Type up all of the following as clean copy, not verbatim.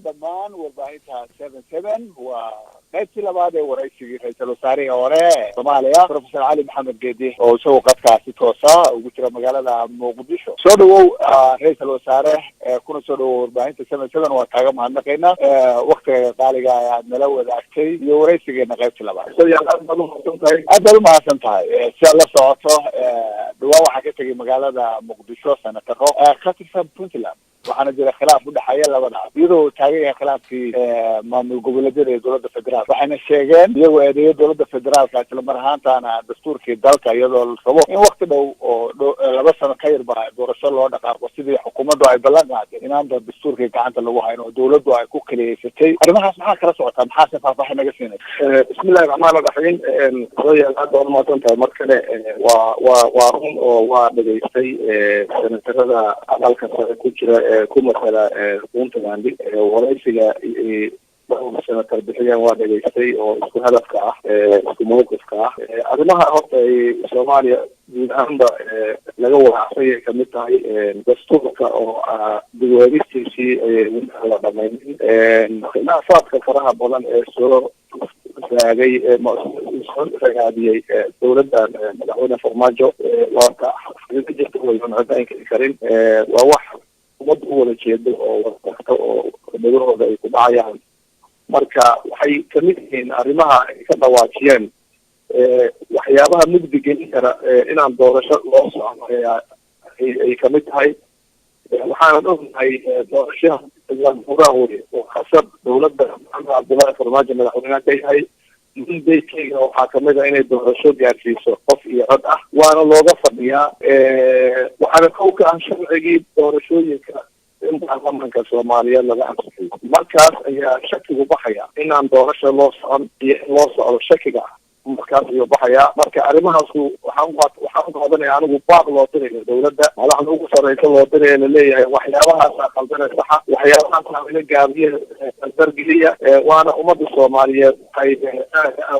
dhammaan warbaahinta 77 waa qaybtii labaad ee waraysigii ra'iisul wasaarihii hore Soomaaliya Professor Ali Maxamed Geedi oo soo qadkaasi toosa ugu jira magaalada Muqdisho soo dhawow ra'iisul wasaare kuna soo dhawow warbaahinta 77 waa kaaga mahadnaqaynaa waqtiga qaaliga aad nala wadaagtay iyo waraysigeena qaybtii labaad aad u mahadsan tahay si la socoto dhawaan waxaa ka tegay magaalada Muqdisho sanadaro ka tirsan Puntland waxaana jira khilaaf u dhaxeeya labada iyadoo taagan yahay khilaafkii maamul goboleedyada ee dowladda federaal waxayna sheegeen iyagoo eedeeya dowladda federaalka isla mar ahaantaana dastuurkii dalka iyadoo la rabo in waqti dhow oo 2 sano ka yar baa doorasho loo dhaqaaqo sidii xukuumaddu ay ballan qaaday inaan dastuurkii gacanta lagu hayno dowladdu ay ku kaliyeysatay arrimahaas maxaa kala socotaa maxaa se faahfaahin naga siinay bismillahi raxmaani raxiim aad baan umahadsan tahay mar kale waa run oo waa dhageystay senatarada aqalka sare ku jira ku matala Puntland waraysiga senator bixiyaan waa dhageystay oo isku hadafka ah isku mowqifka ah arrimaha horta Soomaaliya guud ahaanba laga wadaxay kamid tahay dastuurka oo dawladiisii la dhameeyay khilaafaadka faraha badan ee soo raagay raadiyay dowladda madaxweyne Farmaajo waa ka jirta wayaan karin waa wax umad u wada jeedo oo wada oo dadooda ay ku dhacayaan marka waxay kamid yihiin arrimaha ay ka dhawaajiyeen waxyaabaha mugdiga kara inaan doorasho loo socdo ay kamid tahay waxaan ognahay doorashaha gudahoodii oo khasab dowladda Maxamed Cabdullaahi Farmaajo madaxweynaha ka yahay muddadeeda waxaa kamid ah inay doorasho gaarsiiso qof iyo cod ah waana looga fadhiyaa waxaana ka ah sharcigii doorashooyinka in baarlamaanka Soomaaliyeed laga ansixiyo markaas ayaa shakigu baxaya inaan doorasho loo socon iyo loo socdo shakiga markaas iyo baxaya marka arrimahaas waxaan qaadanaya anigu baaq loo diray dowladda madaxda ugu sareysa loo diray leeyahay waxyaabahaas qaldan saxa waxyaabahaas in gaabiye dargiliya waana ummadda Soomaaliyeed ay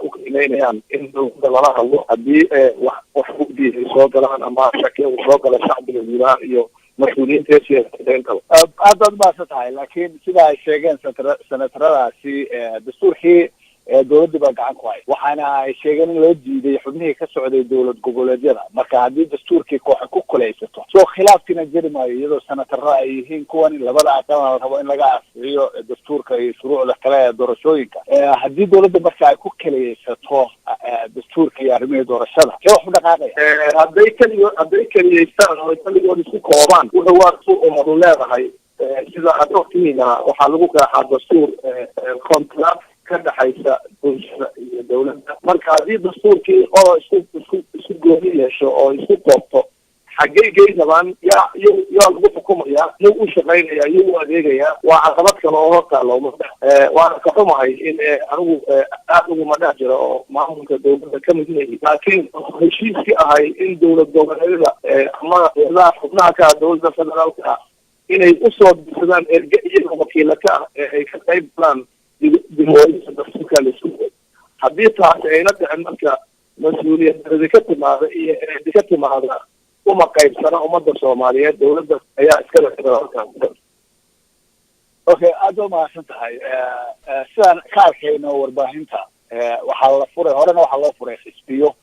u qiimeynayaan in dowladda lala hadlo hadii wax u diiday soo galaan ama shaki uu soo gala shacbiga gudaha iyo مسؤولينta siyaasadeed aad baa tahay laakiin sida ay sheegeen senataradaasi dastuurkii dowladda baa gacan ku hay waxaana ay sheegeen in loo diiday xubnihii ka socday dowlad goboleedyada marka haddii dastuurkii koox ku kuleysato soo khilaafkina jiri maayo iyadoo senatarada ay yihiin kuwan labada aqal la rabo in laga asixiyo dastuurka iyo shuruucda kale ee doorashooyinka haddii dowladda marka ay ku kaleysato dastuurka iyo arrimihii doorashada ee wax u dhaqaaqaya hadday kaliyeystaan oo kaligood isku koobaan wuxuu waa suu umadu leedahay sida aad ogtihiina waxaa lagu qeexaa dastuur contract ka dhaxaysa bulshada iyo dowladda marka haddii dastuurkii oo isku gooni yeesho oo isku koobto xaggay geynabaan yaa lagu xukumaya nin u shaqaynaya iyo u adeegaya waa caqabad kale oo horta looma waana ka xumahay in anigu aad uguma dhex jiro oo maamulka dowladda ka mid yahay laakiin heshiiskii ahay in dowlad goboleedyada ama xubnaha ka dowladda federaalka ah inay usoo dirsadaan erge iyaga wakiila ka ah ee ay ka qayb galaan dimoolisa dastuurka laisku haddii taasi ayna dhicin marka mas-uuliyad ka timaada iyo ka timaada uma qaybsana ummadda Soomaaliyeed dowladda ayaa iska leh okay aad u mahadsan tahay sidaan ka arkayno warbaahinta waxaa la furay horena waxaa loo furay xisbiyo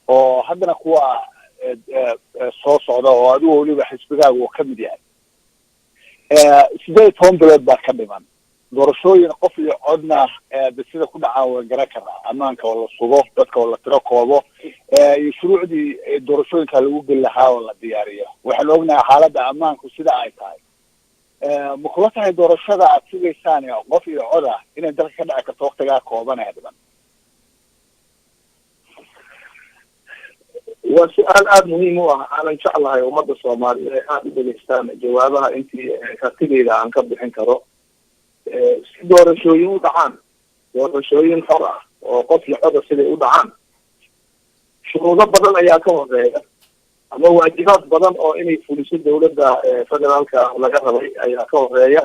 oo haddana kuwa soo socda oo adigu weliba xisbigaaga uu ka mid yahay 18 bilood baa ka dhiman doorashooyin qof iyo codna sida ku dhacaan way garan karaa ammaanka oo la sugo dadka oo la tiro koobo iyo shuruucdii doorashooyinka lagu geli lahaa oo la diyaariyo waxaan ognahay xaaladda ammaanku sida ay tahay ma kula tahay doorashada aad sugaysaan qof iyo cod ah inay dalka ka dhici karto waqtigaa kooban ee dhiban waa su'aal aad muhiim u ah aanan jeclahay ummadda Soomaaliyeed aad u dhageystaan jawaabaha intii kartideyda aan ka bixin karo si doorashooyin u dhacaan doorashooyin xor ah oo qof iyo coda siday u dhacaan shuruudo badan ayaa ka horeeya ama waajibaad badan oo inay fuliso dawladda federaalka laga rabay ayaa ka horeeya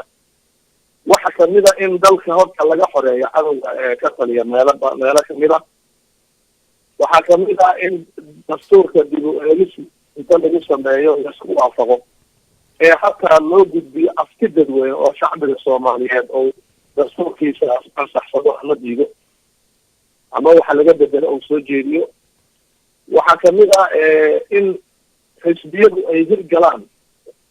waxa kamid a in dalka horta laga xoreeyo cadowga ka taliya meelo kamid a waxaa kamid ah in dastuurka dib u eegis inta lagu sameeyo laisku waafaqo ee hataa loo gudbiyo afti dadweyne oo shacbiga soomaaliyeed oo dastuurkiisa ansaxsado ama diido ama waxa laga bedelo oo soo jeediyo waxaa kamid ah in xisbiyadu ay hirgalaan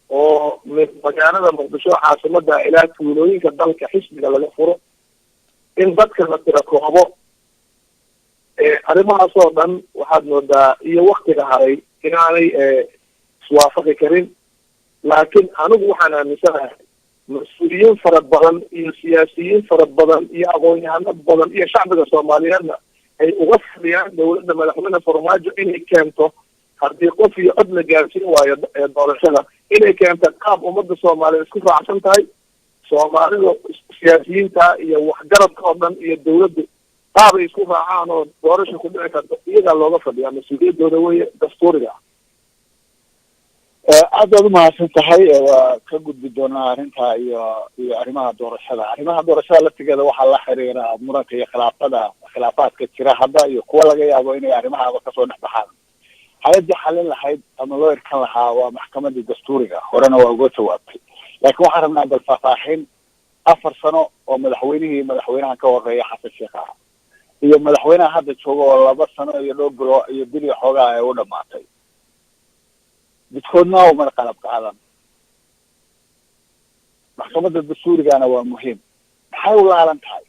oo magaalada muqdisho caasimada ilaa tuulooyinka dalka xisbiga laga furo in dadka la tira koobo arrimahaas oo dhan waxaad moodaa iyo waktiga haray inaanay iswaafaqi karin laakiin anigu waxaan aaminsanahay mas-uuliyiin fara badan iyo siyaasiyiin fara badan iyo aqoon-yahano badan iyo shacbiga soomaaliyeedna ay uga fadhiyaan dawladda madaxweyne farmaajo inay keento haddii qof iyo cod la gaarsiin waayo doorashada inay keento qaab ummadda soomaaliya isku raacsan tahay soomaalida siyaasiyiinta iyo waxgaradka oo dhan iyo dawladdu qaabay isku raacaan oo doorasha ku dhici karto iyagaa looga fadhiyaa mas-uuliyadooda weye dastuuriga aad baad umahadsan tahay waa ka gudbi doonaa arrinta iyo arrimaha doorashada laftigeeda waxaa la xiriira muranka iyo khilaafaadka jira hadda iyo kuwa laga yaabo inay arrimahaaba kasoo dhex baxaan hay-addii xalin lahayd ama loo irkan lahaa waa maxkamadii dastuuriga horena waa uga jawaabtay laakiin waxaan rabnaa bal faahfaahin 4 sano oo madaxweynahan ka horeeya xasan sheekh ah iyo madaxweynaha hadda jooga oo 2 sano iyo dhowr bilo iyo bil iyo xoogaa ay u dhamaatay midkoodna waa mar qalab qaadan maxkamadda dastuurigana waa muhiim maxay u laalan tahay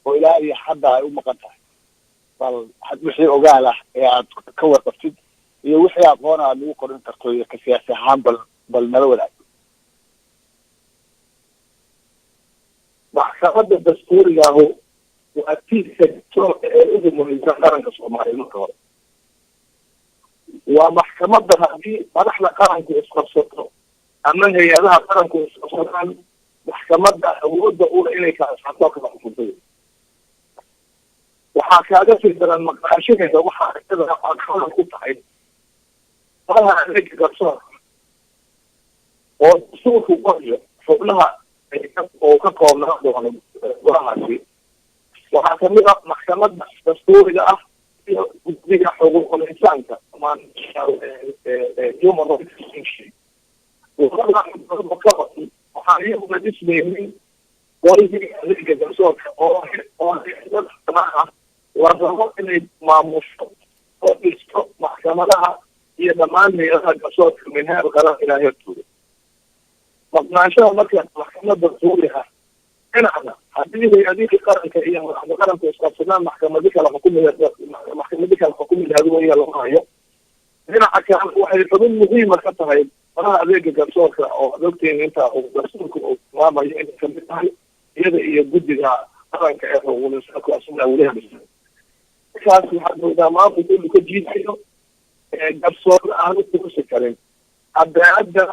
oo ilaa iyo hadda ay u maqan tahay bal wixii ogaal ah ee aad ka warqabtid iyo wixii aqoon aad lagu qorin karto iyo ka siyaasi ahaan bal nala wadaag maxkamadda dastuurigaahu waa tiirka dastuurka ee ugu muhiimsan qaranka soomaaliya marka hore waa maxkamadda haddii madaxda qaranku isqabsato ama hay-adaha qaranku isqabsadaan maxkamadda awoodda ula inay kala saarto kala xukuntay waxaa kaaga fidaran maqnaashaheeda waxaa iyada aqoon ku tahay malaha adeega garsoorka oo dastuurku qoriyo xubnaha oo ka koobnaa doono golahaasi waxaa kamid ah maxkamadda dastuuriga ah iyo guddiga xuquuqul insaanka human rights waxaa iyaguna dhismaynin qoligii adeega garsoorka oo la rabo inay maamusho oo dhisto maxkamadaha iyo dhammaan hay-adaha garsoorka min heer qaran ilaa heertooda maqnaanshaha marka maxkamadda dastuuriga dhinacna haddii hay-adihii qaranka iyo madaxda qaranka isqabsadaan maxkamadi kala xukumi lahaduwaya lagu hayo dhinaca kale waxay xubin muhiima ka tahay faraha adeega garsoorka oo ad ogtiin inta uu dastuurka uu tilmaamayo inay kamid tahay iyada iyo guddiga qaranka ee xuquuqul insaanku asna weliha dhisan markaas waxaad moodaa maamulka inuu ka jiidayo garsoorna aanu kurusi karin cadaaladda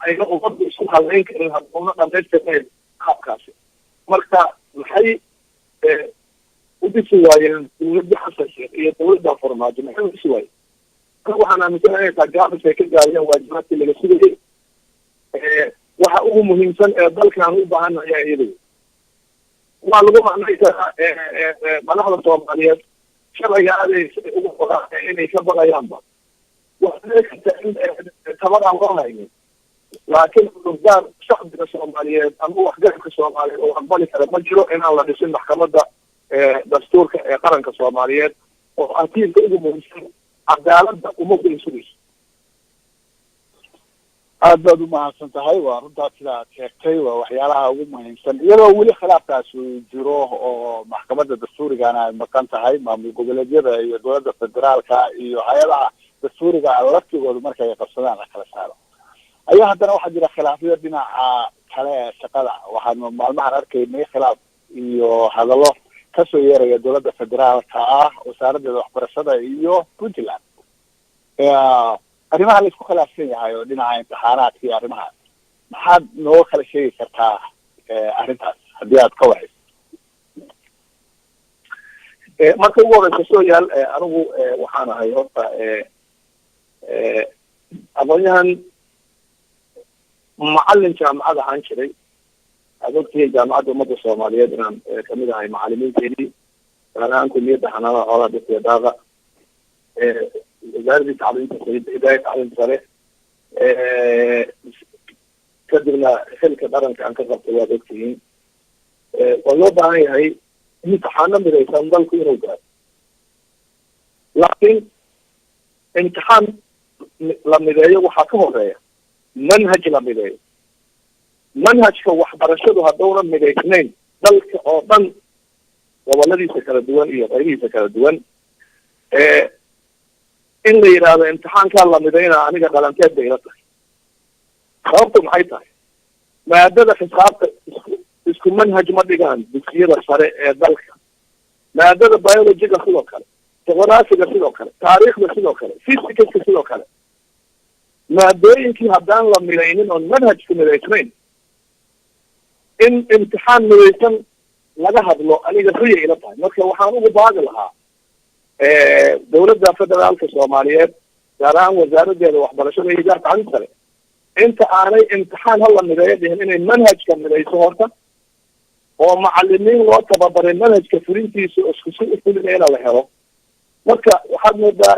ayna ummadda isku halayn karin haduuna dhamaystirnayn qaabkaasi marka maxay udhisi waayeen dawladda xasan sheekh iyo dawladda farmaajo maxay udhisi waayeen waxaan aaminsanahay inay tahay gaabis ay ka gaariyeen waajibaadkii laga sugayay waxa ugu muhiimsan ee dalkan u baahan ayaa iyada waa lagu macnay karaa madaxda soomaaliyeed sharciga aday ugu qoraa inay ka baqayaanba waxaa karta in tabaraan loo haynin laakiin lugdaan shacbiga soomaaliyeed ama waxgarabka soomaaliyeed oo aqbali kara ma jiro inaan la dhisin maxkamadda dastuurka ee qaranka soomaaliyeed oo arkiibka ugu muhiimsan cadaaladda ummadda ay sugayso aad baad umahadsan tahay waa runtaa sida aad sheegtay waa waxyaalaha ugu muhiimsan iyadoo weli khilaafkaas uu jiro oo maxkamadda dastuurigana ay maqan tahay maamul goboleedyada iyo dowladda federaalka iyo hay-adaha dastuuriga laftigooda markay qabsadaan la kala saaro ayaa haddana waxaa jira khilaafyo dhinaca kale ee shaqada waxaanu maalmahan arkaynay khilaaf iyo hadallo kasoo yeeraya dowladda federaalka ah wasaaradeeda waxbarashada iyo puntland arrimaha la isku khilaafsan yahay oo dhinaca imtixaanaadka iyo arrimahaas maxaad noo kala sheegi kartaa arrintaas haddii aad ka waxayso marka ugu horeysa soo yaal anigu waxaan ahay horta aqoonyahan macalin jaamacad ahaan jiray aad ogtihiin jaamacadda ummadda soomaaliyeed inaan kamid ahay macalimiinteedii gaar ahaan kuliyadda xanaanada xoolaha dhirta iyo daaqa wasaaradii tacliinta hidaaya tacliinta sare kadibna xilka dharanka aan ka qabtay waad ogtihiin waa loo baahan yahay imtixaano midaysan dalku inuu gaaro laakiin imtixaan la mideeyo waxaa ka horeeya manhaj la mideeyo manhajka waxbarashadu haddowna midaysnayn dalka oo dhan goboladiisa kala duwan iyo qaybihiisa kala duwan in la yidhaahdo imtixaankaa la midaynaa aniga qalanteed bay ila tahay sababtu maxay tahay maadada xisaabta isku manhaj ma dhigaan dugsiyada sare ee dalka maadada biologyga sidoo kale juqraafiga sidoo kale taariikhda sidoo kale physicska sidoo kale maadooyinkii haddaan la midaynin oon manhajka midaysnayn in imtixaan midaysan laga hadlo aniga riya ila tahay marka waxaan ugu baaqi lahaa dawladda federaalka soomaaliyeed gaar ahaan wasaaradeeda waxbarashada iyo hidaaya tacliinta sare inta aanay imtixaan hala mideeyo dhihin inay manhajka midayso horta oo macalimiin loo tababaray manhajka fulintiisa iskusi ufulinayna la helo marka waxaad moodaa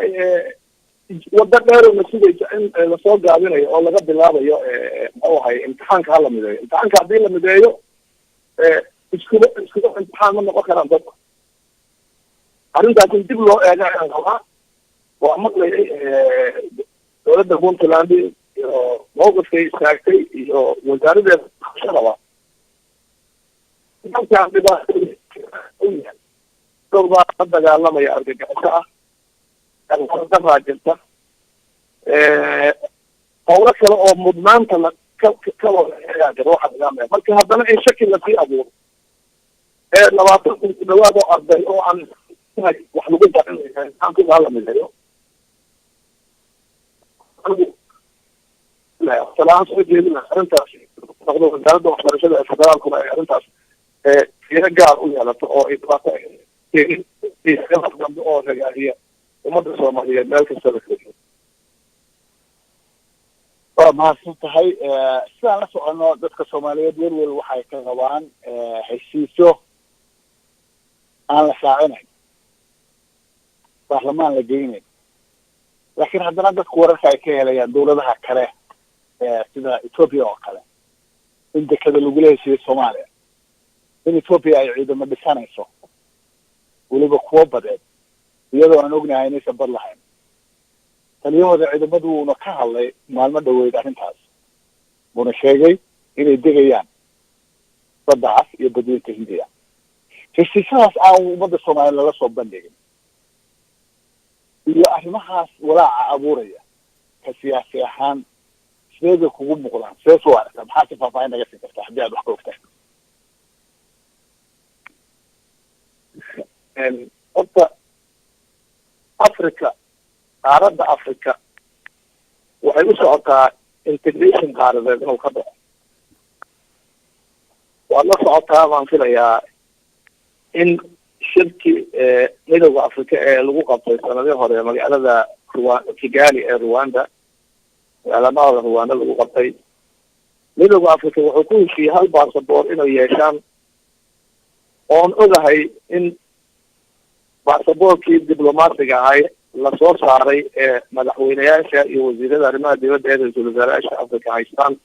wado dheerona sugaysa in lasoo gaabinayo oo laga bilaabayo muxuu ahay imtixaanka hala mideeyo imtixaanka haddii la mideeyo iskuba imtixaan ma noqon karaan dadka arrintaas in dib loo eega ayaan qabaa waa maqlayay dawladda puntland iyo mawqifkay istaagtay iyo wasaaradeeda waxbarashadaba dalkan dhibaatooyin dad baa la dagaalamaya argagixiso ah daraa jirta howlo kale oo mudnaanta la ka wadayaa jira waxa dagaalamaya marka haddana in shaki lasii abuuro 20 kun ku dhawaad oo arday oo aan wax lagu darin aanku hala midayo salaan soo jeedina arrintaas noqdo wasaaradda waxbarashada ee federaalkuna ay arrintaas fiiro gaar u yeelato oo ay dhibaato dambe oo ragaadiya ummadda soomaaliyeed meel kasta la kala waa mahadsan tahay sidaan la socono dadka soomaaliyeed welwel waxay ka qabaan heshiisyo aan la saacinayn baarlamaan la geynayn laakiin haddana dadku wararka ay ka helayaan dawladaha kale sida ethoopia oo kale in dekada lagula heshiiyey soomaaliya in ethoopia ay ciidamo dhisanayso weliba kuwo badeed iyadoo aan ognahay inaysan bad lahayn taliyahooda ciidamadu wuuna ka hadlay maalmo dhaweyd arrintaas wuuna sheegay inay degayaan baddaas iyo badweynta hindiya heshiisyadaas aan ummadda soomaaliya lala soo bandhigin iyo arrimahaas walaaca abuuraya ka siyaasi ahaan sidee bay kugu muuqdaan sidee soo aragtaa maxaa si faahfaahin naga siin kartaa haddii aad wax ka ogtahay horta africa qaaradda africa waxay u socotaa integration qaaradeed inuu ka dhaco waad la socotaa baan filayaa in shirki midowda africa ee lagu qabtay sanadii hore magaalada kigali ee rwanda magaalamada rwanda lagu qabtay midowda africa wuxuu ku heshiiyey hal basaboor inay yeeshaan oon ogahay in basaboorkii diblomaasiga ahay lasoo saaray ee madaxweyneyaasha iyo wasiirada arrimaha dibadda ee ra-iisul wasaarayaasha africa haystaan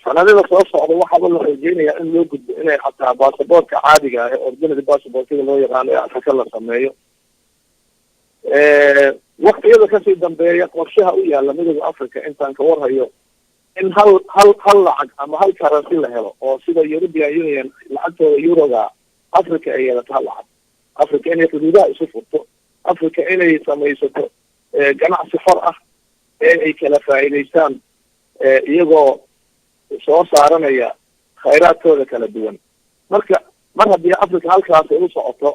sanadada soo socda waxaaba la rajeynayaa in loo gudbo inay xataa basaboortka caadiga ah ee ordinary basaboortkida loo yaqaano ee africa la sameeyo waktiyada kasii dambeeya qorshaha u yaala midowda africa intaan ka warhayo in hal lacag ama hal currency la helo oo sida European Union lacagtooda euroga africa ay yeelato hal lacag africa inay xuduudaha isu furto africa inay samaysato ganacsi xor ah ee ay kala faa'iidaystaan iyagoo soo saaranaya khayraadkooda kala duwan marka mar haddii africa halkaas ay u socoto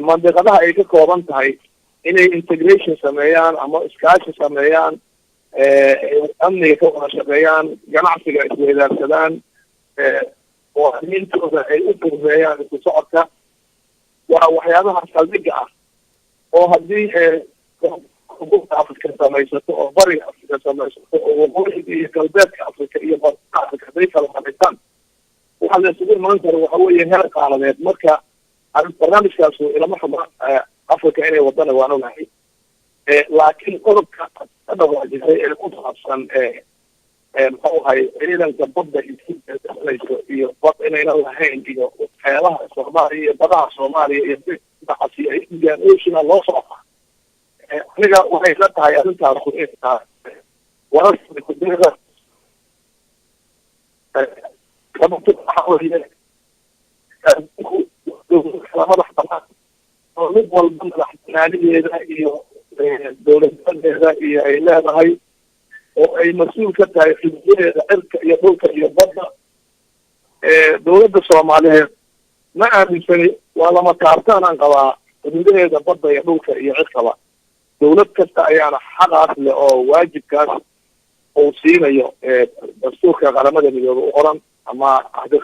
mandiqadaha ay ka kooban tahay inay integration sameeyaan ama iskaashi sameeyaan amniga ka wada shaqeeyaan ganacsiga isweydaarsadaan oo amintooda ay u furmeeyaan isku socodka waxyaabaha saldhigga ah oo haddii xuquuqda afrika samaysato oo bariga afrika samaysato oo waqooyiga iyo galbeedka afrika iyo barka afrika haday kala samaystaan waxaa la isugu imaan karo waxa weeye heer qaaladeed. marka barnaamijkaasu ilama xuma afrika inay wadana waan ogahay, laakiin qodobka ka dhawaajisay ee ku saabsan muxuu ahay ciidanka badda isu iyo bad inayna lahayn iyo waxyaabaha soomaaliya iyo badaha soomaaliya iyo dacasi ay indian ocean loo socda, aniga waxay la tahay arrintaasu in tahay wararka sababto waxa weeye madax banaan oo mid walba madaxbanaanideeda iyo dowladnimadeeda iyo ay leedahay oo ay mas-uul ka tahay xuduudadeeda cirka iyo dhulka iyo badda. dowladda soomaaliyeed ma aaminsani, waa lama taartaanaan qabaa xuduudadeeda badda iyo dhulka iyo cirkaba. dowlad kasta ayaana xaqaas leh oo waajibkaas uu siinayo dastuurka qaramada midoobe u qoran ama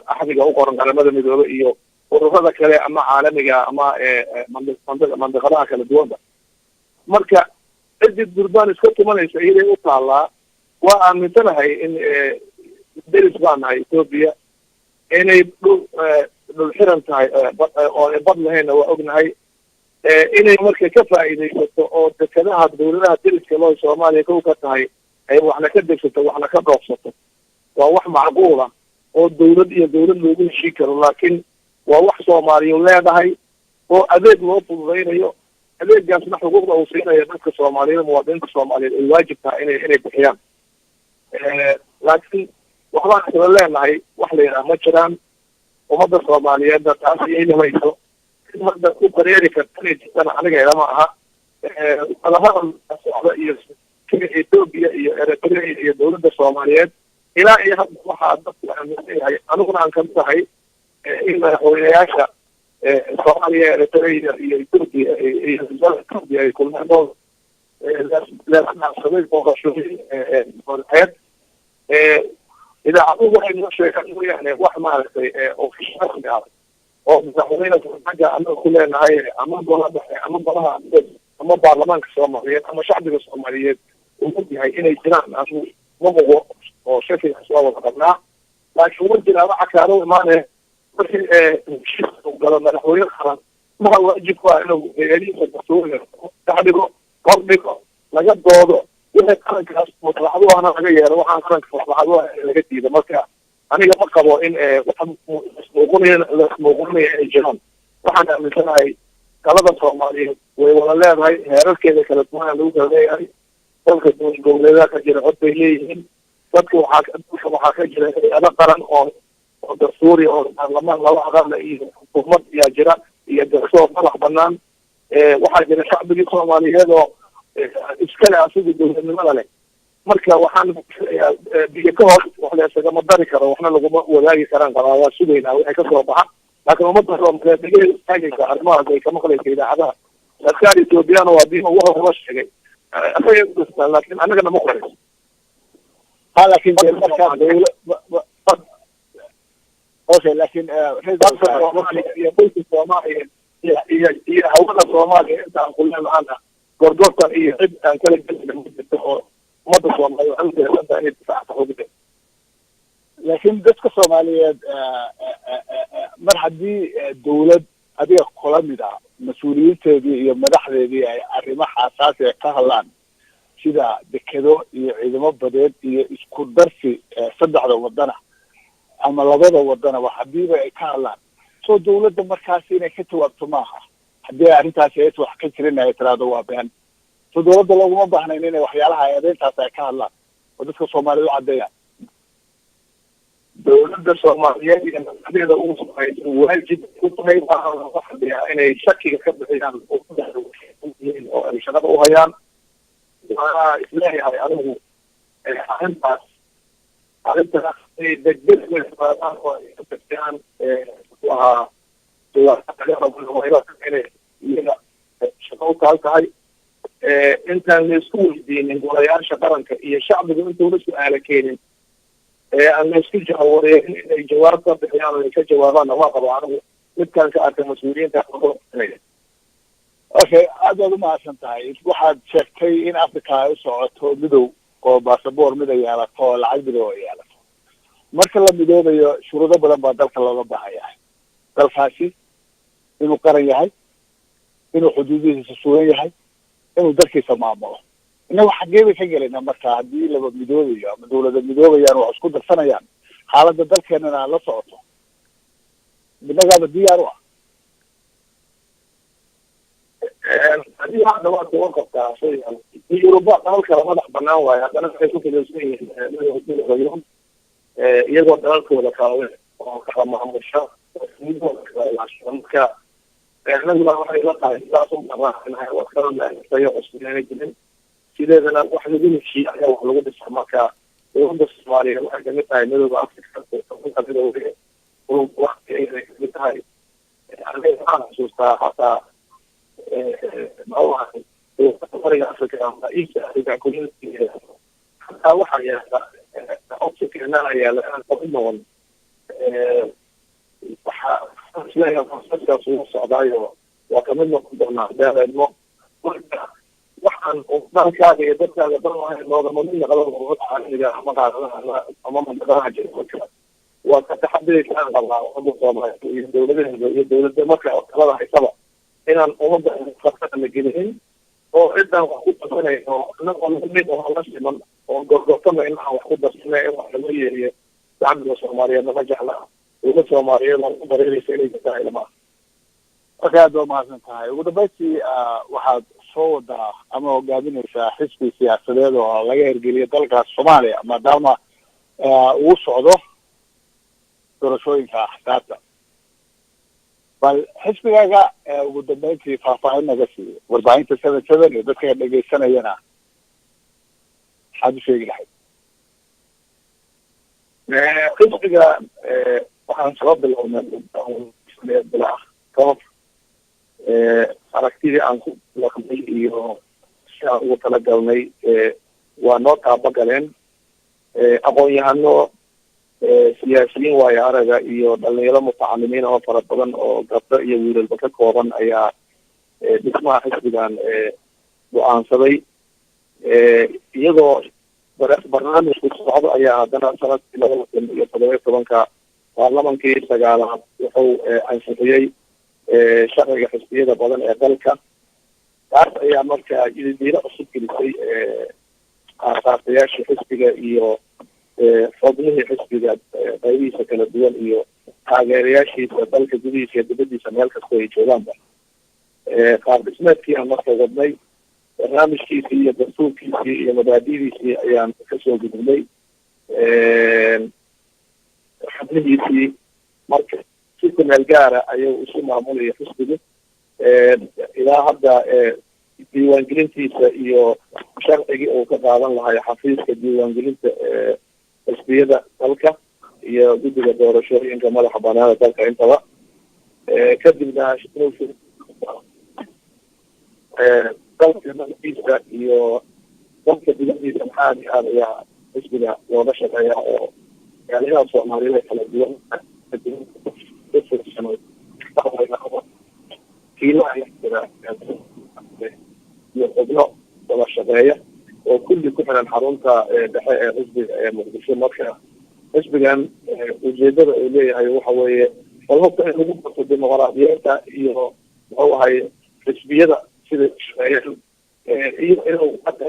axdiga u qoran qaramada midoobe iyo ururada kale ama caalamiga ama mandiqadaha kala duwanba. marka cidii durbaan iska tumanaysa iyaday u taallaa. waa aaminsanahay in deris baa nahay Ethiopia inay dhul xiran tahay oo bad lahayna waa ognahay, inay marka ka faa'iidaysato oo dekadaha dowladaha deriska loo Soomaaliya kow ka tahay ay waxna ka degsato waxna ka dhoofsato. waa wax macquul ah oo dowlad iyo dowlad loogu heshii karo, laakiin waa wax Soomaaliya leedahay oo adeeg loo fududaynayo. adeegaasna xuquuqda uu siinayo dadka Soomaaliyeed muwaadiniinta Soomaaliyeed ay waajib tahay inay bixiyaan. laakiin waxbaan kala leenahay wax la yidhaha ma jiraan. ummadda Soomaaliyeedna taas iyay dhamayso in hadda ku qareeri karta inay jirtana aniga ilama aha. wadahadal socda iyo Ethiopia iyo Eritrea iyo dowladda Soomaaliyeed ilaa iyo hadda waxaa dadku aaminsan yahay, aniguna aan kamid tahay, in madaxweynayaasha Soomaaliya, Eritrea iyo Ethiopia iyo ay kulmeen oo leesnaafsaday booqashooyin madaxeed. idaacaduhu waxay noo sheegaan mooyaane wax maaragtay ofishaal ah oo madaxweyne xagga anaga ku leenahay ama golaha dhexe ama golaha ama baarlamaanka Soomaaliyeed ama shacbiga Soomaaliyeed uu ogyahay inay jiraan. anigu ma mugo oo shakigaas waa wada qabnaa, laakiin war jiraa waxa kaalo imaanaya markii galo madaxweyne qaran maha waajib waa inuu eediisa dastuuriga dhigo kordhigo laga doodo wixii qarankaas maslaxadu ahna laga yeelo waxaan qaranka maslaxadu ah laga diido. marka aniga ma qabo in waxa muuqanaya inay jiraan. waxaan aaminsanahay talada Soomaaliyeed way wada leedahay, heerarkeeda kala duwan lagu kala leeyahay. dalka goboleedaha ka jira cod bay leeyihiin. dadka waxaa ka jira hay'ado qaran oo dastuuri oo baarlamaan laba aqal iyo xukuumad ayaa jira iyo garsoor madax banaan. waxaa jira shacbigii Soomaaliyeed oo iskale asiga dowladnimada leh. marka waxaan biyo ka hor wax la isagama dari karo, waxna laguma wadaagi karaan qaraabaa sugaynaa wixii kasoo baxa. laakiin ummadda Soomaaliyeed dhegey istaagaysa arrimahaas ay ka maqlaysa idaacadaha. askar Ethiopiana waa diima ugu horeba sheegay laakiin annagana ma qorayso. لكن اوكي لكن هي هوada Soomaaliya inta aan kulmay maanta gorgortan iyo cid aan kala gelin umada Soomaaliya waxay u jeedaan inay difaac xoogga. laakiin dadka Soomaaliyeed mar haddii dawlad adiga kala mid ah mas'uuliyiinteedii iyo madaxdeedii ay arrimaha xasaasi ah ka hadlaan sida dekedo iyo ciidamo badeed iyo isku darsi saddexda wadana ama labada wadana wax hadiiba ay ka hadlaan soo dawladda markaas inay ka jawaabto maaha. haddii arrintaasi ay wax ka jirin ay tiraahdo waa been, soo dawladda looguma baahnayn inay waxyaalaha eedeyntaas ay ka hadlaan oo dadka Soomaaliyeed u cadeeyaan. dawladda Soomaaliyeed iyo madaxdeeda ugu socaysa waajib ku tahay inay shakiga ka bixiyaan oo ay shaqada u hayaan. waa isleeyahay anigu arrintaas degdeg weysaan oo ay ka bixiyaan waa iyaga shaqo u tahay intaan la isku weydiinin golayaasha qaranka iyo shacbiga intuu la su-aala keenin aan la isku jawareerin inay jawaab ka bixiyaan oo ay ka jawaabaanna waa qabo anigu midkaan ka arkay mas-uuliyiinta okay aad baad umahadsan tahay waxaad sheegtay in africa ay u socoto midow oo basaboor mid ay yeelato oo lacag midow ay yeelato marka la midoobayo shuruudo badan baa dalka looga baahan yahay dalkaasi inuu qaran yahay inuu xuduudihiisa sugan yahay inuu dalkiisa maamulo innagu xaggee bay ka gelayna marka haddii laba midoobayo ama dawlada midoobayaan wax isku darsanayaan xaaladda dalkeenana la socoto innagaaba diyaar u ah haddii hadda waad uga qabtaa yuruba dalalkala madax banaan waayo haddana waxay ku filaysan yihiin iyagoo dalalkooda kala oo kala maamusha midooda kala ilaashada marka inaguna waxay la tahay sidaas u baraainahay wax kala laasayo cusubeyna jirin sideedana wax lagu heshiiya ayaa wax lagu dhisa marka dowladda soomaaliya waxay kamid tahay midooda africa midoobe waqti ayay kamid tahay aniga waxaan xasuustaa hataa ariga africa ama east africa community hataa waxaa yaala oxygenana yaala inaan kamid noqon waxaa isleeyahay proceskaas ugu socdaayo waa kamid noqon doonaa deereedmo marka waxaan dalkaaga iyo dadkaaga dan noogama mid naqdo ururada caalamiga ama qaaradaha ama mandaqadaha jira waa ka taxadiraysa aan qabnaa umada soomaaliya iyo dawladeeda iyo dawladda marka talada haysaba inaan umada farkada la gelinin oo ciddaan wax ku darsanayno inagoo mid oo la siman oo gorgortama inaan wax ku darsanay in wax laga yeeriyo shacbiga soomaaliyeed lama jecla dawlad soomaaliyeed oo ku dareeraysa inay jirtaa ilmaa marka aad baa umahadsan tahay ugu dambeystii waxaad soo wadaa ama hogaaminaysaa xisbi siyaasadeed oo laga hergeliyo dalkaas soomaaliya maadaama uu socdo doorashooyinka axsaabta bal xisbigaaga ugu dambeyntii faahfaahin naga siiyo warbaahinta 7 iyo dadka dhegeysanayana maxaad u sheegi lahayd xisbiga waxaan soo bilownay bilaa koob aragtidii aan ku laqnay iyo si aan ugu talagalnay waa noo taabagaleen aqoon-yahano siyaasiyiin waayo araga iyo dhalinyaro mutacalimiin oo fara badan oo gabdho iyo wiilalba ka kooban ayaa dhismaha xisbigan go-aansaday iyagoo barnaamijku socdo ayaa haddana sanadkii 2017 baarlamankii 9aad wuxuu ansixiyey sharciga xisbiyada badan ee dalka taas ayaa marka diilo cusub gelisay aasaasiyaashii xisbiga iyo xubnihii xisbiga qaybihiisa kala duwan iyo taageerayaashiisa dalka gudihiisa iyo dibadiisa meel kasta ay joogaanba qaab dhismeedkii aan marka wadnay barnaamijkiisii iyo dastuurkiisii iyo mabaadidiisii ayaan kasoo gudubnay xubnihiisii marka si kumeel gaara ayuu isu maamulaya xisbiga ilaa hadda diiwaangelintiisa iyo sharcigii uu ka qaadan lahay xafiiska diiwaangelinta xisbiyada dalka iyo guddiga doorashooyinka madaxa banaana dalka intaba kadibna dalka dalkiisa iyo dalka dibadiisa maxaadi aad ayaa xisbiga looga shaqeeya oo gaaliyaha soomaaliyeed kala duwan kiilaha jira iyo xubno wada shaqeeya oo kulli ku xiran xarunta dhexe ee xisbiga ee muqdisho marka xisbigan ujeedada uu leeyahay waxa weeye walhubka in lagu barto dimuqraadiyadda iyo muxuu ahay xisbiyada sida shaqeeyaan iyo inuu hadda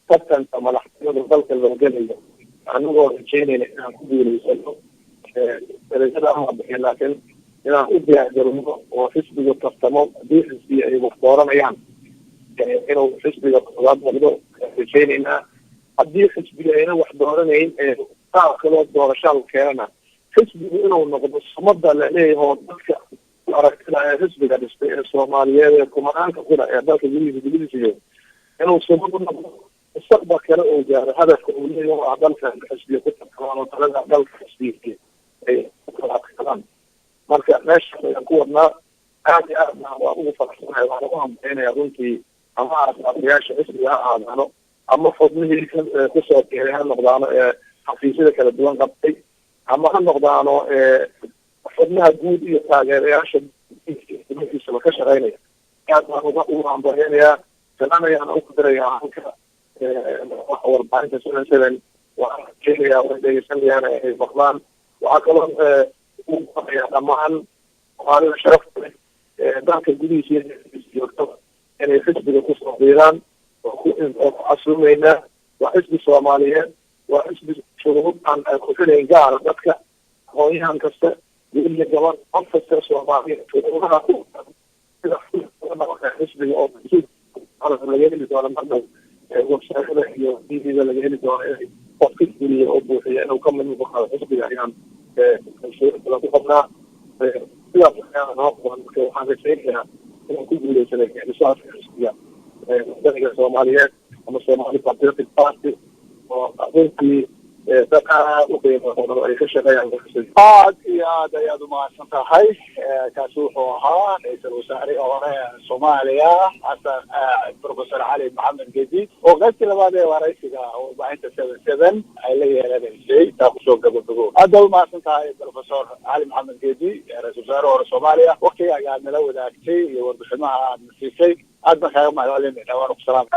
tartanka madaxtinimada dalka loo gelayo anagoo rajeynayna inaan ku guulaysano darajada ama bixin laakiin inaan u diyaargarowno oo xisbiga tartamo haddii xisbiya ay wax dooranayaan inuu xisbiga koowaad noqdo rajeynaynaa haddii xisbiga ayna wax dooranayn qaab kaloo doorashaal keenana xisbigu inuu noqdo sumada laleeyahay oo dadka aragtida ee xisbiga dhistay ee soomaaliyeed ee kumanaanka kula ee dalka gudihiisa dibadiisa jooga inuu sumad u noqdo mustaqbal kale uu gaaro hadafka uu leeyahay oo dalka xisbiga ku tartamaan oo talada dalka xisbiga ay kala adkaadaan marka meeshaas ayaan ku wadnaa aad iyo aadna waa ugu faraxsanahay waxaan ugu hambaynaya runtii ama aasaasiyaasha xisbiga ha aadaano ama xubnihii kusoo keeray ha noqdaano ee xafiisyada kala duwan qabtay ama ha noqdaano xubnaha guud iyo taageerayaasha isla ka shaqeynaya aad baan ugu hambalyeynaya salaamayaana ugu diraya halka warbaahinta seven seven waxaan keenayaa way dhegeysanayaan ay maqlaan waxaa kaloo ugu qoraya dhammaan soomaalida sharafta leh dalka gudihiisa joogto inay xisbiga kusoo biiraan oo ku casuumeynaa waa xisbi soomaaliyeed waa xisbi shuruud aan ku filayn gaara dadka aqoonyahan kasta wiilya gabadh qof kasta soomaaliyeed shuruudaha ku sida xisbiga oo laga heli doono marna websaatada iyo tvda laga heli doono inay qof ka guliya oo buuxiya inuu ka mid noqo xisbiga ayaan lagu qabnaa sidaas ayaana noo qaban marka waxaan rajaynayaa inaan ku guuleysanay xisaabka xisbiga wadaniga soomaaliyeed ama Somali Patriotic Party oo runtii dad aad u qiimo badan ay ka shaqeeyaan aad iyo aad ayaad u mahadsan tahay kaasi wuxuu ahaa ra-iisul wasaare hore Soomaaliya xasan Professor Cali Maxamed Geedi oo qaybtii labaad ee waraysiga warbaahinta 77 ay la yeelanaysay taa kusoo gabagabo aad u mahadsan tahay Professor Cali Maxamed Geedi ra-iisul wasaare hore Soomaaliya waqtiga ayaad nala wadaagtay iyo warbixinaha aad nasiisay aad baan kaaga mahadcelinayna waan ku salaam